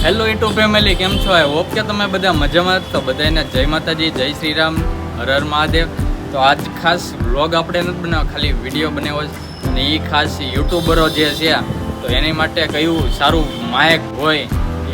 Hello YouTube family, કેમ છો? I hope કે તમે બધા મજામાં. તો બધાને જય માતાજી, જય શ્રી રામ, હર હર મહાદેવ. તો આજ ખાસ વ્લોગ આપણે નથી બનાવ્યો, ખાલી વિડીયો બનાવ્યો છે. અને એ ખાસ યુટ્યુબરો જે છે તો એની માટે કયું સારું માયક હોય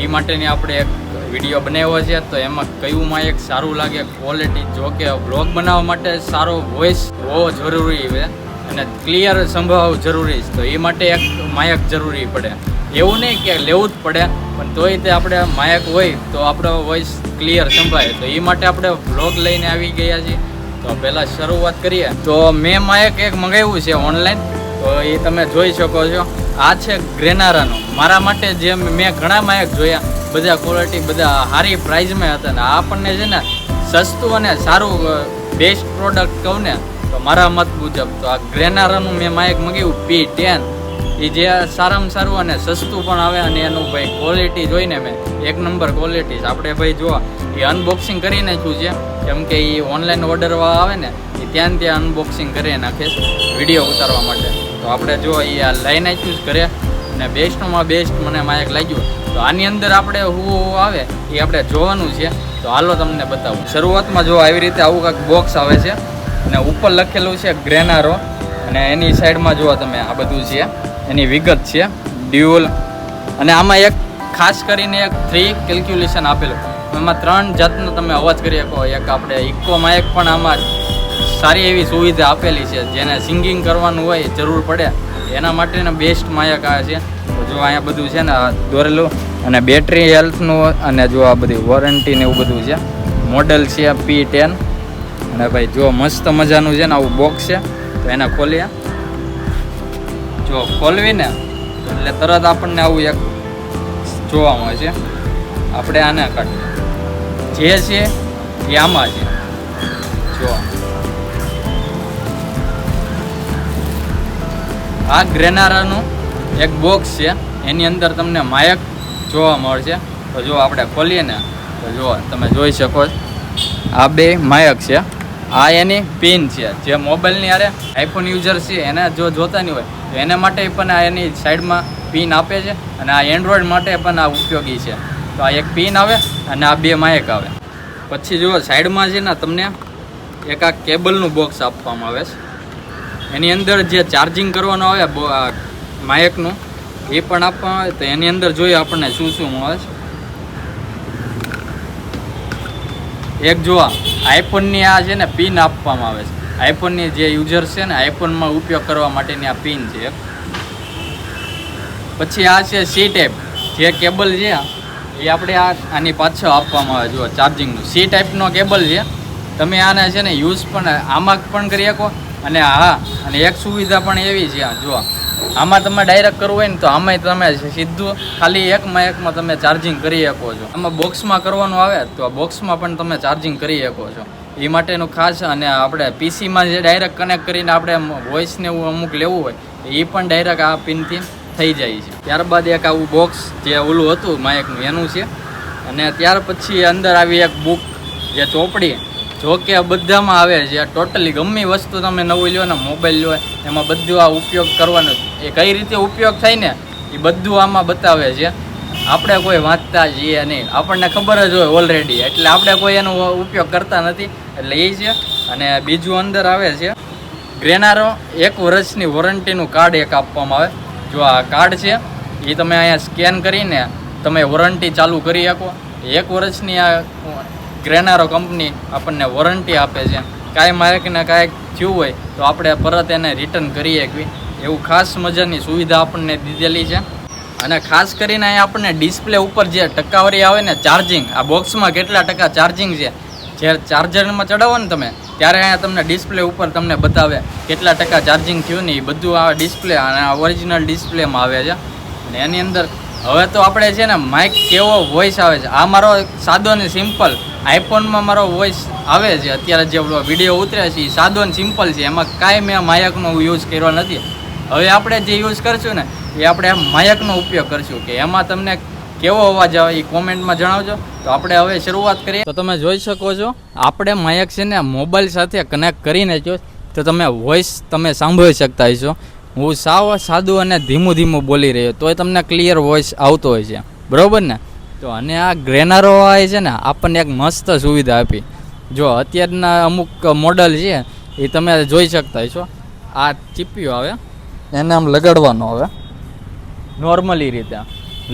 એ માટેની આપણે એક વિડીયો બનાવ્યો છે. તો એમાં કયું માયક સારું લાગે, ક્વોલિટી, જો કે વ્લોગ બનાવવા માટે સારો વોઇસ હોવો જરૂરી છે અને ક્લિયર સંભળાવવું જરૂરી છે. તો એ માટે એક માયક જરૂરી પડે. એવું નહીં કે લેવું જ પડે, પણ તોય તે આપણે માયક હોય તો આપણો વોઇસ ક્લિયર સંભળાય. તો એ માટે આપણે વ્લોગ લઈને આવી ગયા છીએ. તો પહેલાં શરૂઆત કરીએ. તો મેં માયક એક મંગાવ્યું છે ઓનલાઈન, તો એ તમે જોઈ શકો છો. આ છે ગ્રેનારાનું. મારા માટે જે મેં ઘણા માયક જોયા, બધા ક્વોલિટી, બધા સારી પ્રાઇઝમાં હતા. ને આપણને છે ને સસ્તું અને સારું બેસ્ટ પ્રોડક્ટ કહું ને તો મારા મત મુજબ તો આ ગ્રેનારાનું મેં માયક મંગાવ્યું P10. એ જે સારામાં સારું અને સસ્તું પણ આવે અને એનું ભાઈ ક્વોલિટી જોઈને મેં એક નંબર ક્વોલિટી. આપણે ભાઈ જો એ અનબોક્સિંગ કરી નાખ્યું છે, કેમ કે એ ઓનલાઈન ઓર્ડરવાળા આવે ને એ ત્યાં અનબોક્સિંગ કરી નાખે વિડીયો ઉતારવા માટે. તો આપણે જો એ આ લઈ નાખ્યું જ કરે અને બેસ્ટમાં બેસ્ટ મને માયક લાગ્યું. તો આની અંદર આપણે શું આવે એ આપણે જોવાનું છે. તો હાલો તમને બતાવું. શરૂઆતમાં જો આવી રીતે આવું કાંઈક બોક્સ આવે છે અને ઉપર લખેલું છે ગ્રેનારો, અને એની સાઈડમાં જુઓ તમે આ બધું છે એની વિગત છે ડ્યુઅલ. અને આમાં એક ખાસ કરીને એક 3 કેલ્ક્યુલેશન આપેલું. એમાં 3 જાતનો તમે અવાજ કરી શકો. એક આપણે ઇકો માયક પણ આમાં સારી એવી સુવિધા આપેલી છે, જેને સિંગિંગ કરવાનું હોય જરૂર પડે એના માટેના બેસ્ટ માયક આવે છે. તો જો અહીંયા બધું છે ને દોરેલું, અને બેટરી હેલ્થનું, અને જો આ બધી વોરંટી ને એવું બધું છે. મોડલ છે P10. અને ભાઈ જો મસ્ત મજાનું છે ને આવું બોક્સ છે. તો એને ખોલીએ, જો ખોલવીને એટલે તરત આપણને આવું એક જોવા મળે છે. આપણે આને કાઢીએ, જે છે એ આમાં છે. જો આ ગ્રેનારાનું એક બોક્સ છે, એની અંદર તમને માયક જોવા મળશે. તો જો આપણે ખોલીએ ને તો જો તમે જોઈ શકો છો આ 2 માયક છે. આ એની પિન છે, જે મોબાઈલની આરે આઈફોન યુઝર છે એને જો જોતા નહીં હોય તો એના માટે પણ આ એની સાઈડમાં પિન આપે છે. અને આ એન્ડ્રોઈડ માટે પણ આ ઉપયોગી છે. તો આ એક પિન આવે અને આ 2 માયક આવે. પછી જુઓ સાઈડમાં છે ને તમને એક આ કેબલનું બોક્સ આપવામાં આવે છે. એની અંદર જે ચાર્જિંગ કરવાનું આવે માયકનું એ પણ આપવામાં આવે. તો એની અંદર જોઈએ આપણને શું શું મળે છે. એક જો આઈફોનની આ છે ને પિન આપવામાં આવે છે. આઈફોનની જે યુઝર છે ને આઈફોનમાં ઉપયોગ કરવા માટેની આ પિન છે. પછી આ છે C ટાઈપ જે કેબલ છે એ આપણે આની પાછળ આપવામાં આવે. જો ચાર્જિંગનું C ટાઈપનો કેબલ છે. તમે આને છે ને યુઝ પણ આમાં પણ કરી શકો. અને અને એક સુવિધા પણ એવી છે, જો આમાં તમે ડાયરેક્ટ કરવું હોય ને તો આમાંય તમે સીધું ખાલી એક માયકમાં તમે ચાર્જિંગ કરી શકો છો. આમાં બોક્સમાં કરવાનું આવે તો આ બોક્સમાં પણ તમે ચાર્જિંગ કરી શકો છો. એ માટેનું ખાસ. અને આપણે પીસીમાં જે ડાયરેક્ટ કનેક્ટ કરીને આપણે વોઇસને એવું અમુક લેવું હોય એ પણ ડાયરેક્ટ આ પિનથી થઈ જાય છે. ત્યારબાદ એક આવું બોક્સ જે ઓલું હતું માયકનું એનું છે. અને ત્યાર પછી અંદર આવી એક બુક, જે ચોપડી, જો કે બધામાં આવે છે. ટોટલી ગમે વસ્તુ તમે નવું લ્યો ને, મોબાઈલ લ્યો, એમાં બધું આ ઉપયોગ કરવાનું, એ કઈ રીતે ઉપયોગ થાય ને એ બધું આમાં બતાવે છે. આપણે કોઈ વાંચતા જઈએ નહીં, આપણને ખબર જ હોય ઓલરેડી, એટલે આપણે કોઈ એનો ઉપયોગ કરતા નથી. એટલે એ છે. અને બીજું અંદર આવે છે ગ્રેનારો 1 વર્ષની વોરંટીનું કાર્ડ એક આપવામાં આવે. જો આ કાર્ડ છે એ તમે અહીંયા સ્કેન કરીને તમે વોરંટી ચાલુ કરી શકો. 1 વર્ષની આ ગ્રેનારો કંપની આપણને વોરંટી આપે છે. કાંઈ માયકને કાંઈક થયું હોય તો આપણે પરત એને રિટર્ન કરી શકીએ, એવું ખાસ મજાની સુવિધા આપણને દીધેલી છે. અને ખાસ કરીને અહીંયા આપણને ડિસ્પ્લે ઉપર જે ટકાવારી આવે ને ચાર્જિંગ, આ બોક્સમાં કેટલા ટકા ચાર્જિંગ છે, જ્યારે ચાર્જરમાં ચડાવો ને તમે ત્યારે અહીંયા તમને ડિસ્પ્લે ઉપર તમને બતાવે કેટલા ટકા ચાર્જિંગ થયું ને એ બધું આ ડિસ્પ્લે અને ઓરિજિનલ ડિસ્પ્લેમાં આવે છે. અને એની અંદર હવે તો આપણે છે ને માઇક કેવો વોઇસ આવે છે, આ મારો સાદો ને સિમ્પલ આઈફોનમાં મારો વોઇસ આવે છે. અત્યારે જે વિડીયો ઉતરે છે એ સાદો ને સિમ્પલ છે, એમાં કાંઈ મેં માયકનો યુઝ કર્યો નથી. હવે આપણે જે યુઝ કરશું ને એ આપણે માયકનો ઉપયોગ કરશું. કે એમાં તમને કેવો અવાજ આવે એ કોમેન્ટમાં જણાવજો. તો આપણે હવે શરૂઆત કરીએ. તો તમે જોઈ શકો છો આપણે માયક છે ને મોબાઈલ સાથે કનેક્ટ કરીને જો તો તમે વોઇસ તમે સાંભળી શકતા હશો. હું સાવ સાદું અને ધીમું બોલી રહ્યો તોય તમને ક્લિયર વોઇસ આવતો હોય છે, બરાબર ને? તો અને આ ગ્રેનારો હોય છે ને આપણને એક મસ્ત સુવિધા આપી. જો અત્યારના અમુક મોડલ છે એ તમે જોઈ શકતા છો. આ ચીપિયો આવે એને આમ લગાડવાનો આવે નોર્મલી રીતે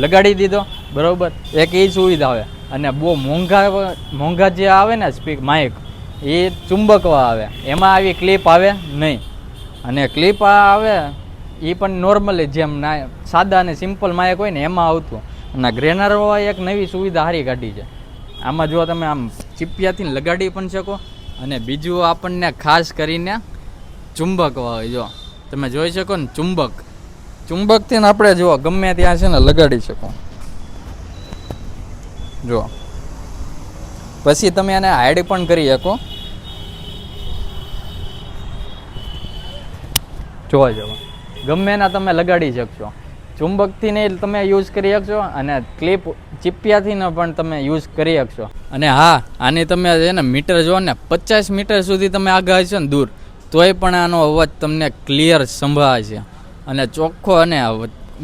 લગાડી દીધો બરાબર. એક એ સુવિધા આવે. અને બહુ મોંઘા જે આવે ને માઇક એ ચુંબકવા આવે, એમાં આવી ક્લિપ આવે નહીં. અને ક્લિપ આવે એ પણ નોર્મલી જેમ સાદા અને સિમ્પલ માઇક હોય ને એમાં આવતું. અને ગ્રેનારો એક નવી સુવિધા સારી કાઢી છે. આમાં જો તમે આમ ચીપિયાથી લગાડી પણ શકો. અને બીજું આપણને ખાસ કરીને ચુંબક હોય, જો તમે જોઈ શકો ને ચુંબકથી ને આપણે જો ગમે ત્યાં છે ને લગાડી શકો. જો પછી તમે એને હાઈડ પણ કરી શકો. જોવા જવા ગમે એના તમે લગાડી શકશો. ચુંબકથી ને તમે યુઝ કરી શકશો અને ક્લિપ ચીપિયાથી ને પણ તમે યુઝ કરી શકશો. અને હા, આની તમે છે ને મીટર જો ને 50 મીટર સુધી તમે આગળ હશો ને દૂર, તોય પણ આનો અવાજ તમને ક્લિયર સંભળાય છે. અને ચોખ્ખો અને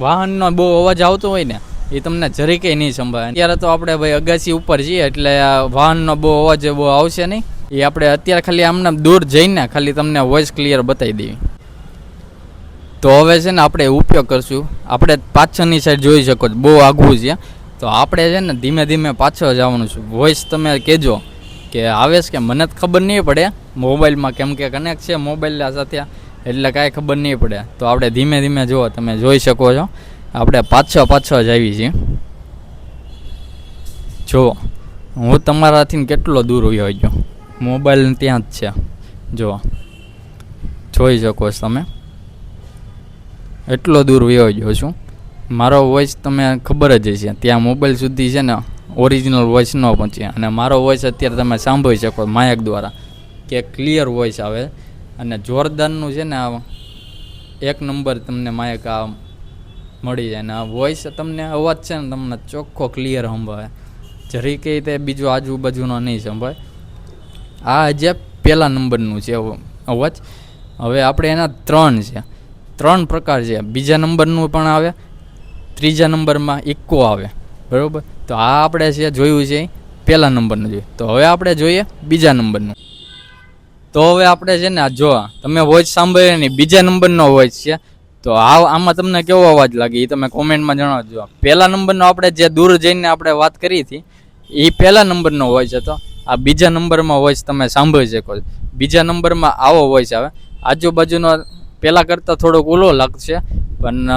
વાહનનો બહુ અવાજ આવતો હોય ને એ તમને જરીકે નહીં સંભળાય. અત્યારે તો આપણે ભાઈ અગાસી ઉપર છીએ એટલે વાહનનો બહુ અવાજ બહુ આવશે નહીં. એ આપણે અત્યારે ખાલી આમને દૂર જઈને ખાલી તમને વોઇસ ક્લિયર બતાવી દેવી. તો હવે છે ને આપણે ઉપયોગ કરશું. આપણે પાછળની સાઈડ જોઈ શકો છો બહુ આઘું છે. તો આપણે છે ને ધીમે ધીમે પાછળ જવાનું છું. વોઇસ તમે કહેજો કે આવે છે કે મને જ ખબર નહીં પડે મોબાઈલમાં, કેમ કે કનેક્ટ છે મોબાઈલ સાથે એટલે કાંઈ ખબર નહીં પડે. તો આપણે ધીમે ધીમે જુઓ, તમે જોઈ શકો છો આપણે પાછળ જ આવી છીએ. જુઓ હું તમારાથી કેટલો દૂર હોઈ ગયો, મોબાઈલ ત્યાં જ છે. જુઓ જોઈ શકો છો તમે, એટલો દૂર વયો ગયો છું. મારો વોઇસ તમે ખબર જ છે ત્યાં મોબાઈલ સુધી છે ને ઓરિજિનલ વોઇસ ન પહોંચે. અને મારો વોઇસ અત્યારે તમે સાંભળી શકો માયક દ્વારા કે ક્લિયર વોઇસ આવે. અને જોરદારનું છે ને આ એક નંબર તમને માયક આ મળી જાય. અને આ વોઇસ તમને અવાજ છે ને તમને ચોખ્ખો ક્લિયર સંભળાય, જરી કંઈ તે બીજું આજુબાજુનો નહીં સંભળાય. આ જે પહેલા નંબરનું છે અવાજ. હવે આપણે એના 3 પ્રકાર છે. બીજા નંબરનું પણ આવે, ત્રીજા નંબરમાં ઇકો આવે બરાબર. તો આ આપણે છે જોયું છે પહેલા નંબરનું જોઈએ. તો હવે આપણે જોઈએ બીજા નંબરનું. તો હવે આપણે છે ને આ જો તમે વોઇસ સાંભળીએ ને બીજા નંબરનો વોઇસ છે. તો આમાં તમને કેવો અવાજ લાગે એ તમે કોમેન્ટમાં જણાવજો. પહેલા નંબરનો આપણે જે દૂર જઈને આપણે વાત કરી હતી એ પહેલા નંબરનો વોઇસ હતો. આ બીજા નંબરમાં વોઇસ તમે સાંભળી શકો છો. બીજા નંબરમાં આવો વોઇસ આવે. આજુબાજુનો પહેલાં કરતાં થોડોક ઓલો લાગશે, પણ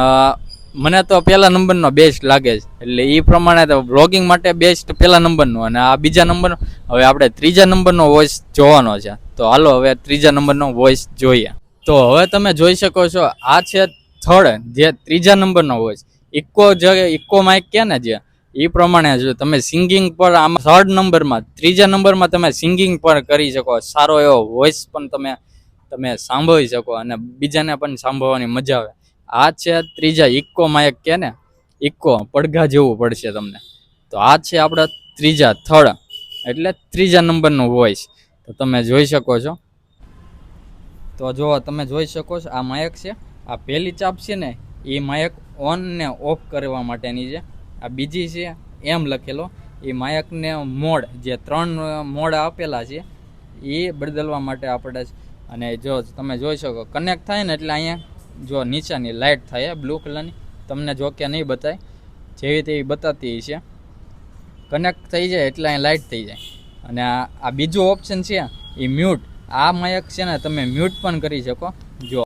મને તો પહેલા નંબરનો બેસ્ટ લાગે છે. એટલે એ પ્રમાણે તો બ્લોગિંગ માટે બેસ્ટ પહેલા નંબરનો. અને આ બીજા નંબરનો. હવે આપણે ત્રીજા નંબરનો વોઇસ જોવાનો છે. તો હાલો હવે ત્રીજા નંબરનો વોઇસ જોઈએ. તો હવે તમે જોઈ શકો છો આ છે થર્ડ, જે ત્રીજા નંબરનો વોઇસ. ઇકો માઇક કે ને જે એ પ્રમાણે જો તમે સિંગિંગ પર આમાં થર્ડ નંબરમાં ત્રીજા નંબરમાં તમે સિંગિંગ પર કરી શકો. સારો એવો વોઇસ પણ તમે સાંભળી શકો અને બીજાને પણ સાંભળવાની મજા આવે. આ છે ત્રીજા ઇકો માઇક કે ને, ઇકો પડઘા જેવું પડશે તમને. તો આ છે આપણા થર્ડ એટલે ત્રીજા નંબરનો વોઇસ. તો તમે જોઈ શકો છો. તો જો તમે જોઈ શકો છો આ માઇક છે. આ પહેલી ચાપ છે ને એ માઇક ઓન ને ઓફ કરવા માટેની છે. આ બીજી છે એમ લખેલો એ માઇકને મોડ, જે 3 મોડ આપેલા છે એ બદલવા માટે આપણે. અને જો તમે જોઈ શકો કનેક્ટ થાય ને એટલે અહીંયા જો નીચેની લાઇટ થાય બ્લુ કલરની, તમને જો કે નહીં બતાય, જેવી તેવી બતાતી છે. કનેક્ટ થઈ જાય એટલે અહીં લાઇટ થઈ જાય. અને આ બીજો ઓપ્શન છે એ મ્યુટ. આ માઇક છે ને તમે મ્યુટ પણ કરી શકો. જો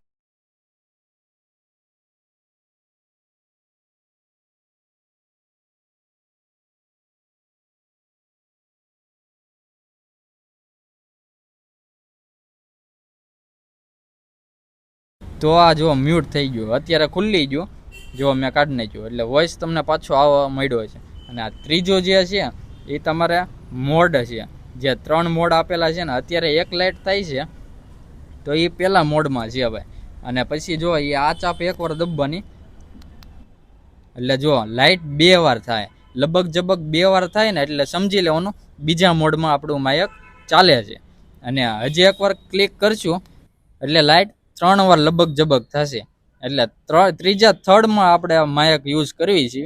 તો આ જો મ્યુટ થઈ ગયું, અત્યારે ખુલ્લી ગયું. જો મેં કાઢી નાખ્યું એટલે વોઇસ તમને પાછો આવવા માંડ્યો છે. અને આ ત્રીજો જે છે એ તમારે મોડ છે. જે 3 મોડ આપેલા છે ને અત્યારે એક લાઇટ થાય છે તો એ પહેલા મોડમાં છે ભાઈ. અને પછી જો એ આ ચાપ એકવાર દબવાની એટલે જો લાઇટ 2 વાર થાય, લબક જબક 2 વાર થાય ને એટલે સમજી લેવાનું બીજા મોડમાં આપણું માયક ચાલે છે. અને હજી એકવાર ક્લિક કરશું એટલે લાઇટ 3 વાર લબક જબક થશે. એટલે ત્રીજા થર્ડમાં આપણે માયક યુઝ કરવી છે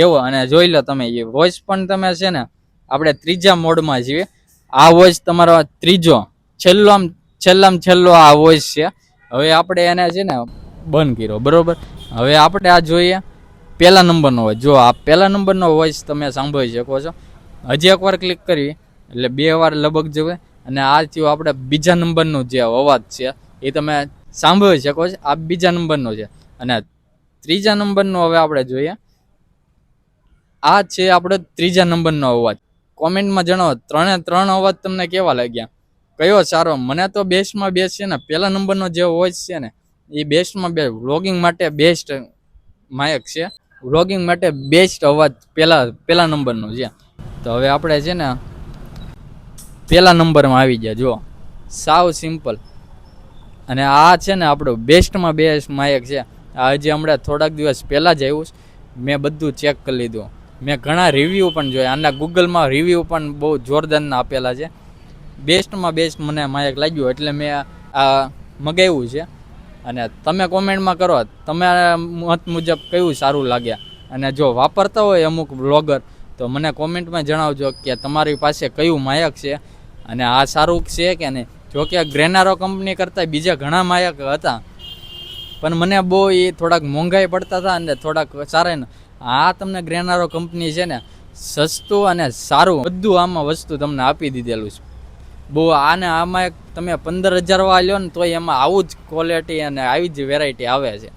એવો. અને જોઈ લો તમે એ વોઇસ પણ તમે છે ને આપણે ત્રીજા મોડમાં છીએ. આ વોઇસ તમારો ત્રીજો છેલ્લામાં છેલ્લો આ વોઇસ છે. હવે આપણે એને છે ને બંધ કર્યો, બરોબર. હવે આપણે આ જોઈએ પહેલા નંબરનો વોઇસ. જો આ પહેલા નંબરનો વોઇસ તમે સાંભળી શકો છો. હજી એકવાર ક્લિક કરી એટલે 2 વાર લબક જવે. અને આ થયું આપણે બીજા નંબરનો જે અવાજ છે એ તમે સાંભળી શકો છો. આ બીજા નંબરનો છે. અને ત્રીજા નંબરનો હવે આપણે જોઈએ. આ છે આપણે ત્રીજા નંબરનો અવાજ. કોમેન્ટમાં જણાવો 3 અવાજ તમને કેવા લાગ્યા, કયો સારો. મને તો બેસ્ટમાં બેસ્ટ છે ને પહેલા નંબરનો જે વોઇસ છે ને એ બેસ્ટમાં બેસ્ટ. વ્લોગિંગ માટે બેસ્ટ માયક છે. વ્લોગિંગ માટે બેસ્ટ અવાજ પહેલા નંબરનો છે. તો હવે આપણે છે ને પહેલા નંબરમાં આવી ગયા. જો સાવ સિમ્પલ. અને આ છે ને આપણું બેસ્ટમાં બેસ્ટ માયક છે. આ હજી હમણાં થોડાક દિવસ પહેલાં જ આવ્યું. મેં બધું ચેક કરી લીધું. મેં ઘણા રિવ્યૂ પણ જોયા. આના ગૂગલમાં રિવ્યૂ પણ બહુ જોરદારના આપેલા છે. બેસ્ટમાં બેસ્ટ મને માયક લાગ્યું એટલે મેં આ મગાવ્યું છે. અને તમે કોમેન્ટમાં કરો તમારા મત મુજબ કયું સારું લાગ્યા. અને જો વાપરતા હોય અમુક બ્લોગર તો મને કોમેન્ટમાં જણાવજો કે તમારી પાસે કયું માયક છે અને આ સારું છે કે નહીં. જોકે ગ્રેનારો કંપની કરતાં બીજા ઘણા માયક હતા પણ મને બહુ એ થોડાક મોંઘાઈ પડતા હતા અને થોડાક સારા ને. આ તમને ગ્રેનારો કંપની છે ને સસ્તું અને સારું બધું આમાં વસ્તુ તમને આપી દીધેલું છે. બહુ આમાં એક તમે 15,000 વાળા લ્યો ને તો એમાં આવું જ ક્વોલિટી અને આવી જ વેરાયટી આવે છે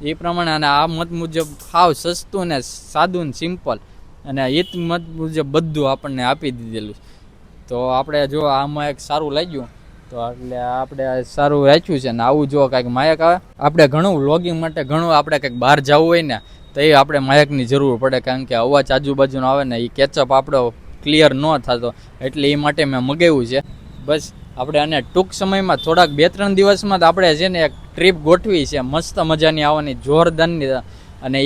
એ પ્રમાણે. અને આ મત મુજબ સાવ સસ્તું ને સાદું ને સિમ્પલ અને એ જ મત મુજબ બધું આપણને આપી દીધેલું. તો આપણે જો આમાં એક સારું લાગ્યું તો એટલે આપણે સારું રાખ્યું છે. ને આવું જો કાંઈક માયક આવે. આપણે ઘણું વ્લોગિંગ માટે ઘણું આપણે કંઈક બહાર જવું હોય ને તો એ આપણે માયકની જરૂર પડે, કારણ કે અવાજ આજુબાજુનો આવે ને એ કેચઅપ આપણો ક્લિયર ન થતો. એટલે એ માટે મેં મગાવ્યું છે. બસ આપણે આને ટૂંક સમયમાં થોડાક 2-3 દિવસમાં જ આપણે છે ને એક ટ્રીપ ગોઠવી છે મસ્ત મજાની આવવાની જોરદારની. અને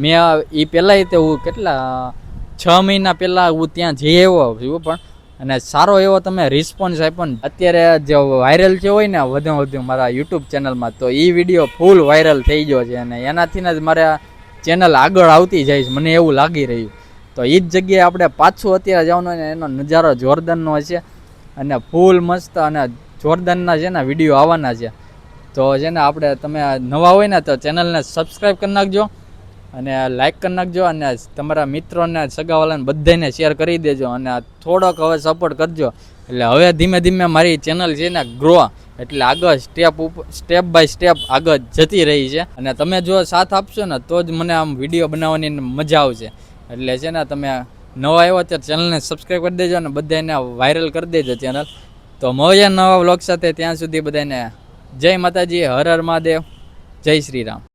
મેં એ પહેલાંય તે હું કેટલા 6 મહિના પહેલાં હું ત્યાં જઈ આવ્યો છું પણ. અને સારો એવો તમે રિસ્પોન્સ આપ્યો ને. અત્યારે જે વાયરલ જે હોય ને વધુ મારા યુટ્યુબ ચેનલમાં તો એ વિડીયો ફૂલ વાયરલ થઈ ગયો છે. અને એનાથી જ મારા ચેનલ આગળ આવતી જાય છે મને એવું લાગી રહ્યું. તો એ જ જગ્યાએ આપણે પાછું અત્યારે જવાનું ને એનો નજારો જોરદારનો છે અને ફૂલ મસ્ત અને જોરદારના છે ને વિડીયો આવવાના છે. તો છે ને આપણે તમે નવા હોય ને તો ચેનલને સબસ્ક્રાઈબ કરી નાખજો અને લાઈક કરી નાખજો અને તમારા મિત્રોને સગાવાલાને બધાને શેર કરી દેજો. અને થોડોક હવે સપોર્ટ કરજો. એટલે હવે ધીમે ધીમે મારી ચેનલ છે ને ગ્રો એટલે આગળ સ્ટેપ બાય સ્ટેપ આગળ જતી રહી છે. અને તમે જો સાથ આપશો ને તો જ મને આમ વિડીયો બનાવવાની મજા આવશે. એટલે છે ને તમે નવા આવ્યો ત્યારે ચેનલને સબસ્ક્રાઈબ કરી દેજો અને બધાને વાયરલ કરી દેજો ચેનલ. તો મળીએ નવા વ્લોગ સાથે. ત્યાં સુધી બધાને જય માતાજી, હર હર મહાદેવ, જય શ્રી રામ.